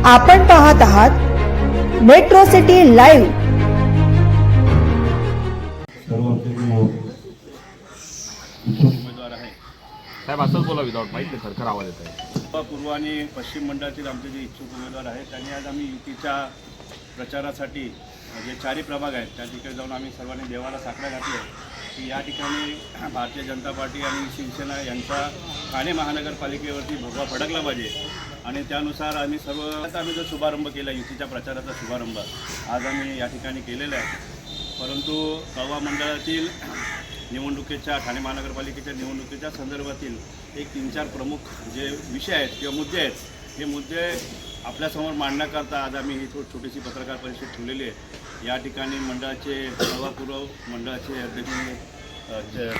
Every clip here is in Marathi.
आपण पाहत आहात मेट्रो सिटी लाईव्ह। उमेदवार आहे साहेब, असंच बोला विदाउट माईक, खरखर आवाज येत आहे। पूर्व आणि पश्चिम मंडळातील आमचे जे इच्छुक उमेदवार आहेत त्यांनी आज आम्ही युतीच्या प्रचारासाठी जे चारही प्रभाग आहेत त्या ठिकाणी जाऊन आम्ही सर्वांनी देवाला साकडं घातलं की या ठिकाणी भारतीय जनता पार्टी आणि शिवसेना यांचा ठाणे महानगरपालिकेवरती भगवा फडकला पाहिजे आणि त्यानुसार आम्ही आम्ही जो शुभारंभ केला युतीच्या प्रचाराचा शुभारंभ आज आम्ही या ठिकाणी केलेला आहे। परंतु कळवा मंडळातील निवडणुकीच्या ठाणे महानगरपालिकेच्या निवडणुकीच्या संदर्भातील एक 3-4 प्रमुख जे विषय आहेत किंवा मुद्दे आहेत, हे मुद्दे आपल्यासमोर मांडण्याकरता आज आम्ही ही छोटीशी पत्रकार परिषद ठेवलेली आहे। या ठिकाणी मंडळाचे कळवा पूर्व मंडळाचे अध्यक्ष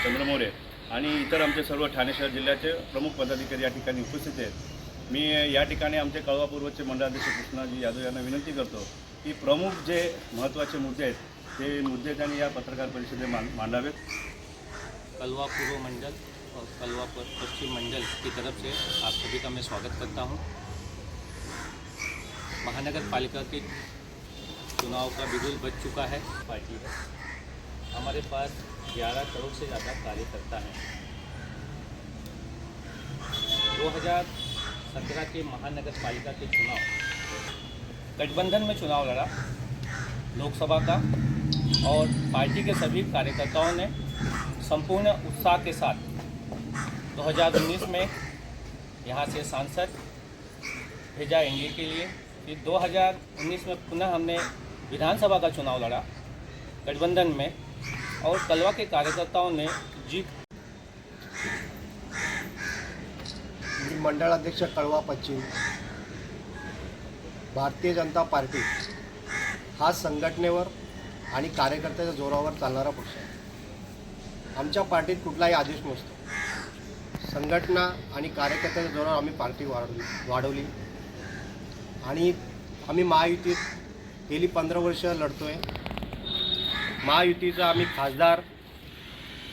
चंद्रमोरे आणि इतर आमचे सर्व ठाणे शहर जिल्ह्याचे प्रमुख पदाधिकारी या ठिकाणी उपस्थित आहेत। मी या ठिकाणी आमचे कळवा पूर्वचे मंडळाध्यक्ष कृष्णाजी यादव यांना विनंती करतो की प्रमुख जे महत्त्वाचे मुद्दे आहेत ते मुद्दे त्यांनी या पत्रकार परिषदेत मांडावेत। कलवा पूर्व मंडल और कलवा पश्चिम मंडल की तरफ से आप सभी का मैं स्वागत करता हूं। महानगर पालिका के चुनाव का बिगुल बज चुका है। पार्टी है, हमारे पास 11 करोड़ से ज़्यादा कार्यकर्ता हैं। 2017 के महानगर पालिका के चुनाव गठबंधन में चुनाव लड़ा लोकसभा का, और पार्टी के सभी कार्यकर्ताओं ने संपूर्ण उत्साह के साथ 2019 में यहाँ से सांसद भेजा एनडीए के लिए। फिर 2019 में पुनः हमने विधानसभा का चुनाव लड़ा गठबंधन में, और कलवा के कार्यकर्ताओं ने जीत। मंडल अध्यक्ष कळवा पश्चिम भारतीय जनता पार्टी हा संघटनेवर आणि कार्यकर्त्याच्या जोरावर चालणारा पक्ष आहे। आमच्या पार्टीत कुठलाही आदेश नसतो। संघटना आणि कार्यकर्त्याच्या जोरावर आम्ही पार्टी वाढवली आणि आम्ही महायुतीत गेली 15 वर्ष लढतो आहे। महायुतीचा आम्ही खासदार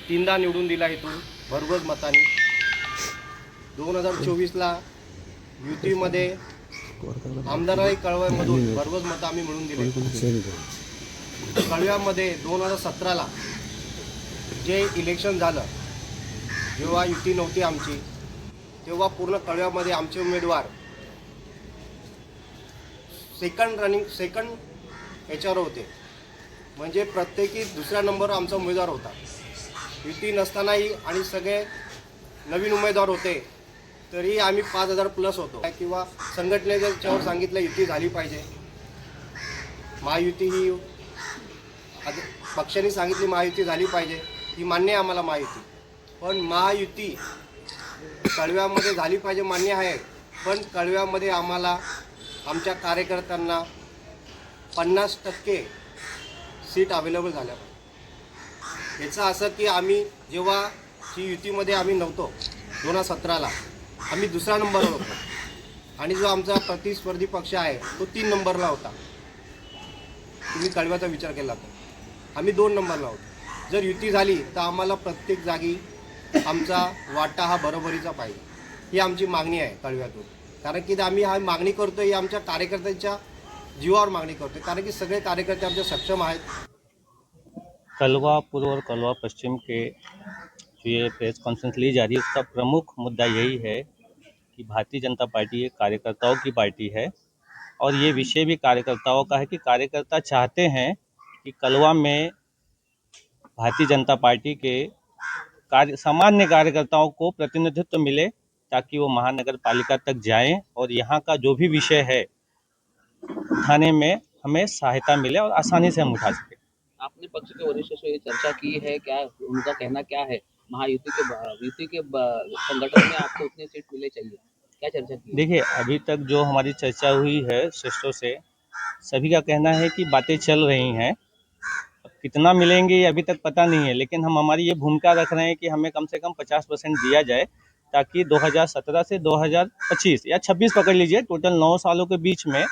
3दा निवडून दिला इथून भरघोस मताने। 2024ला युतीमध्ये आमदारही कळव्यामधून भरघोस मतं आम्ही मिळवून दिले। कळव्यामध्ये 2017ला जे इलेक्शन झालं, जेव्हा युती नव्हती आमची, तेव्हा पूर्ण कळव्यामध्ये आमचे उमेदवार सेकंड याच्यावर होते, म्हणजे प्रत्येकी दुसऱ्या नंबरवर आमचा उमेदवार होता। युती नसतानाही आणि सगळे नवीन उमेदवार होते तरी आम्ही 5000 प्लस होतो। किंवा संघटनेच्यावर सांगितलं युती झाली पाहिजे, महायुती ही पक्षाने सांगितली महायुती झाली पाहिजे, ही मान्य आहे आम्हाला महायुती। पण महायुती कळव्यामध्ये झाली पाहिजे मान्य आहे, पण कळव्यामध्ये आम्हाला आमच्या कार्यकर्त्यांना 50% सीट अवेलेबल झाल्या पाहिजे। याचं असं की आम्ही जेव्हा ही युतीमध्ये आम्ही नव्हतो 2017ला आम्ही दुसरा नंबरवर होतो आणि जो आमचा प्रतिस्पर्धी पक्ष आहे तो 3 नंबरला होता। तुम्ही कळव्याचा विचार केला तर आम्ही 2 नंबरला होतो। जर युती झाली तर आम्हाला प्रत्येक जागी आमचा वाटा हा बरोबरीचा पाहिजे, ही आमची मागणी आहे कळव्यातून। कारण की आम्ही हा मागणी करतो ही आमच्या कार्यकर्त्यांच्या जीवावर मागणी करतो, कारण की सगळे कार्यकर्ते आमचे सक्षम आहेत। कलवा पूर्व और कलवा पश्चिम के जो ये प्रेस कॉन्फ्रेंस ली जा रही है, उसका प्रमुख मुद्दा यही है कि भारतीय जनता पार्टी एक कार्यकर्ताओं की पार्टी है, और ये विषय भी कार्यकर्ताओं का है कि कार्यकर्ता चाहते हैं कि कलवा में भारतीय जनता पार्टी के सामान्य कार्यकर्ताओं को प्रतिनिधित्व मिले, ताकि वो महानगर पालिका तक जाएं और यहाँ का जो भी विषय है उठाने में हमें सहायता मिले और आसानी से हम उठा सकें। आपने पक्ष के वरिष्ठ से ये चर्चा की है, क्या उनका कहना क्या है? महायुति के संगठन में आपको उतनी सीट मिले चाहिए, क्या चर्चा की? देखिए, अभी तक जो हमारी चर्चा हुई है श्रेष्ठों से, सभी का कहना है कि बातें चल रही हैं। अब कितना मिलेंगे ये अभी तक पता नहीं है, लेकिन हम हमारी ये भूमिका रख रहे हैं कि हमें कम से कम 50% दिया जाए, ताकि 2017 से 2025 या 26 पकड़ लीजिए, टोटल 9 सालों के बीच में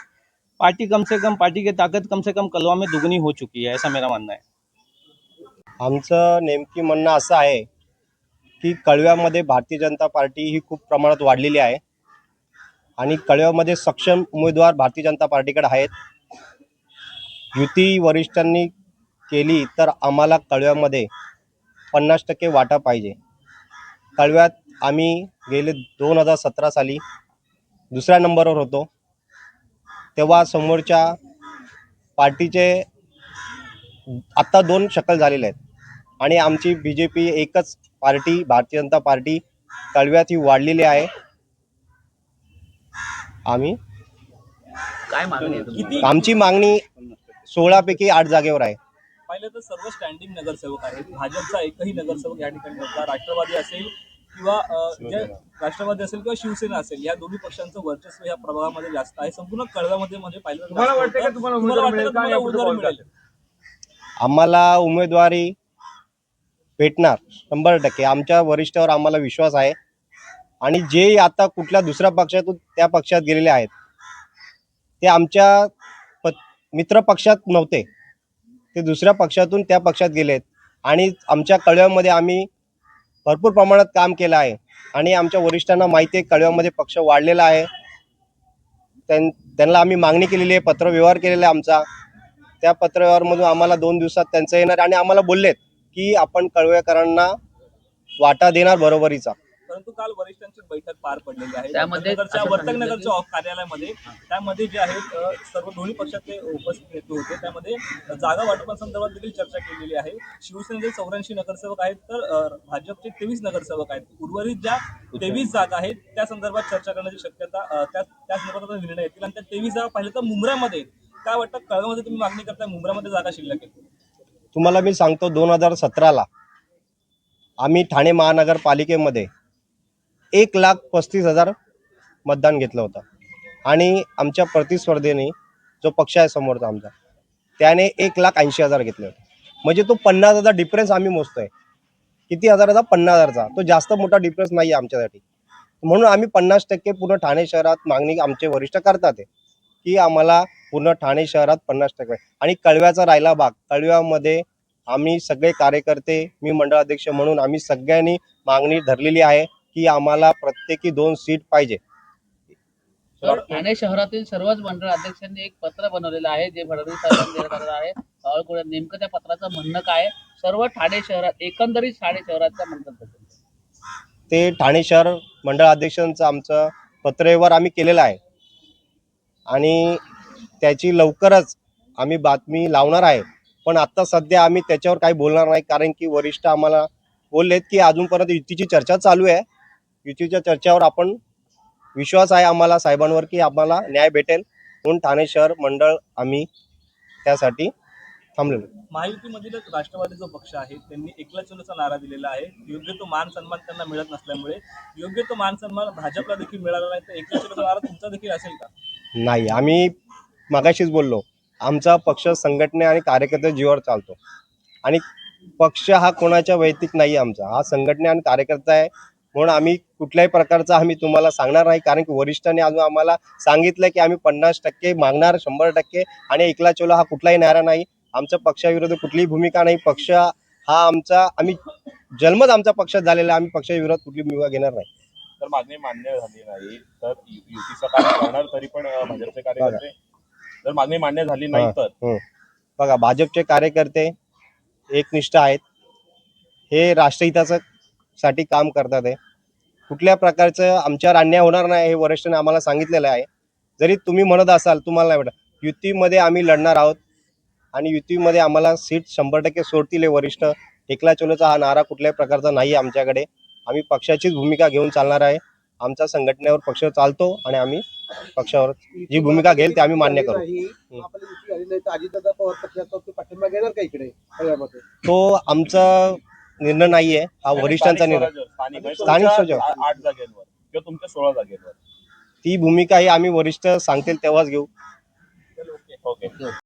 पार्टी पार्टी की ताकत कम से कम कलवा में दुगनी हो चुकी है, ऐसा मेरा मानना है। आमचं नेमकी म्हणणं असं आहे की कळव्यामध्ये भारतीय जनता पार्टी ही खूप प्रमाणात वाढलेली आहे आणि कळव्यामध्ये सक्षम उमेदवार भारतीय जनता पार्टीकडे आहेत. युती वरिष्ठांनी केली तर आम्हाला कळव्यामध्ये 50% वाटा पाहिजे. कळव्यात आम्ही गेले 2017 साली दुसऱ्या नंबरवर होतो. तेव्हा समोरच्या पार्टीचे आत्ता 2 शकल झालेले आहेत आणि आमची BJP एकच पार्टी भारतीय जनता पार्टी कळव्यात ही वाढलेली आहे. आम्ही काय मागणी आहे तुमची? आमची मागणी 16 पैकी 8 जागेवर आहे. पाहिलं तर सर्व स्टँडिंग नगरसेवक आहेत. भाजपचा एकही नगरसेवक या ठिकाणी नव्हता. राष्ट्रवादी असेल किंवा राष्ट्रवादी असेल किंवा शिवसेना असेल, या दोन्ही पक्षांचं वर्चस्व या प्रभागामध्ये जास्त आहे. संपूर्ण कळव्यामध्ये म्हणजे पाहिलं तर तुम्हाला वाटतं का तुम्हाला उमेदवारी मिळेल? आम्हाला उमेदवारी भेटणार 100%. आमच्या वरिष्ठावर आम्हाला विश्वास आहे आणि जे आता कुठल्या दुसऱ्या पक्षातून त्या पक्षात गेलेले आहेत ते आमच्या मित्र पक्षात नव्हते, ते दुसऱ्या पक्षातून त्या पक्षात गेलेत आणि आमच्या कळव्यामध्ये आम्ही भरपूर प्रमाणात काम केलं आहे आणि आमच्या वरिष्ठांना माहिती आहे कळव्यामध्ये पक्ष वाढलेला आहे. त्यांना आम्ही मागणी केलेली आहे, पत्रव्यवहार केलेला आहे आमचा. त्या पत्रव्यवहारमधून आम्हाला 2 दिवसात त्यांचं येणार आणि आम्हाला बोललेत की आपण कळवेकरांना वाटा देणार बरोबरीचा. परंतु काल वरिष्ठांची बैठक पार पडलेली आहे त्यामध्ये वर्तकनगरच्या कार्यालयामध्ये. त्यामध्ये जे आहेत सर्व दोन्ही पक्षातले उपस्थित होते. त्यामध्ये जागा वाटपासंदर्भात देखील चर्चा केलेली आहे. शिवसेनेचे 84 नगरसेवक आहेत तर भाजपचे 23 नगरसेवक आहेत. उर्वरित ज्या 23 जागा आहेत त्या संदर्भात चर्चा करण्याची शक्यता त्या संदर्भात निर्णय येतील. आणि त्या 23 जागा पाहिलं तर मुंब्र्यामध्ये काय वाटतं, कळव्यामध्ये तुम्ही मागणी करताय, मुंब्र्यामध्ये जागा शिल्लक आहे? तुम्हाला मी सांगतो 2017ला आम्ही ठाणे महानगरपालिकेमध्ये 1,35,000 मतदान घेतलं होतं आणि आमच्या प्रतिस्पर्धेने जो पक्ष आहे समोरचा आमचा त्याने 1,80,000 घेतले होते. म्हणजे तो 50,000 डिफरन्स आम्ही मोजतोय. किती हजाराचा? 50,000चा. तो जास्त मोठा डिफरन्स नाही आहे आमच्यासाठी. म्हणून आम्ही 50% पूर्ण ठाणे शहरात मागणी आमचे वरिष्ठ करतात आहे की आम्हाला पूर्ण ठाणे शहरात 50% आणि कळव्याचा राहिला भाग. कळव्यामध्ये आम्ही सगळे कार्यकर्ते, मी मंडळ अध्यक्ष म्हणून आम्ही सगळ्यांनी मागणी धरलेली आहे की आम्हाला प्रत्येकी 2 सीट पाहिजे. तर ठाणे शहरातील सर्वच मंडळ अध्यक्षांनी एक पत्र बनवलेलं आहे जे फडणवीस साहेबांनी देण्यात आहे. नेमकं त्या पत्राचं म्हणणं काय? सर्व ठाणे शहरात एकंदरीत ठाणे शहराच्या म्हणतात ते ठाणे शहर मंडळ अध्यक्षांचं आमचं पत्रव्यवहार आम्ही केलेला आहे आणि त्याची लवकरच आम्ही बातमी लावणार आहे. पण आत्ता सध्या आम्ही त्याच्यावर काही बोलणार नाही कारण की वरिष्ठ आम्हाला बोललेत की अजूनपर्यंत युतीची चर्चा चालू आहे. युतीच्या चर्चेवर आपण विश्वास आहे आम्हाला साहेबांवर की आम्हाला न्याय भेटेल म्हणून ठाणे शहर मंडळ आम्ही त्यासाठी थांबलेलो. महायुतीमधील राष्ट्रवादी जो पक्ष आहे त्यांनी एकला चलोचा नारा दिलेला आहे. योग्य तो मान सन्मान त्यांना मिळत नसल्यामुळे योग्य तो मान सन्मान भाजपला देखील मिळाला नाही. तर एकला चलोचा नारा तुमचा देखील असेल का? नाही, आम्ही मगाशीच बोललो आमचा पक्ष संघटने आणि कार्यकर्ते जीवावर चालतो आणि पक्ष हा कोणाच्या वैयक्तिक नाही, आमचा हा संघटने आणि कार्यकर्ता आहे. म्हणून आम्ही कुठल्याही प्रकारचा आम्ही तुम्हाला सांगणार नाही कारण की वरिष्ठांनी अजून आम्हाला सांगितलं की आम्ही 50% मागणार 100% आणि एकला चलो हा कुठलाही नारा नाही. आमच्या पक्षाविरोधात कुठलीही भूमिका नाही. पक्ष हा आमचा, आम्ही जन्मच आमचा पक्षात झालेला आहे. आम्ही पक्षाविरोधात कुठली भूमिका घेणार नाही. तर मागणी मान्य झाली नाही तर युतीचं कार्य करणार तरी पण भाजपचे कार्यकर्ते जर मागणी मान्य झाली नाही तर बघा, भाजपचे कार्यकर्ते एकनिष्ठ आहेत. हे राष्ट्रहिताचं साठी काम करतात आहे. कुठल्या प्रकारचं आमच्यावर अन्याय होणार नाही हे वरिष्ठांनी आम्हाला सांगितलेलं आहे. जरी तुम्ही म्हणत असाल तुम्हाला नाही वाटत, युतीमध्ये आम्ही लढणार आहोत आणि युतीमध्ये आम्हाला सीट 100% सोडतील हे वरिष्ठ. एकला चलोचा हा नारा कुठल्याही प्रकारचा नाही आमच्याकडे. आम्ही पक्षाचीच भूमिका घेऊन चालणार आहे. आमच्या संघटनेवर पक्ष चालतो आणि आम्ही पक्षावर जी भूमिका घेईल ते आम्ही मान्य करू. तो आमचा निर्णय नाहीये, हा वरिष्ठांचा निर्णय. स्थानिक स्वराज्य 8 जागेवर किंवा तुमच्या 16 जागेवर ती भूमिका ही आम्ही वरिष्ठ सांगतील तेव्हाच घेऊ. ओके.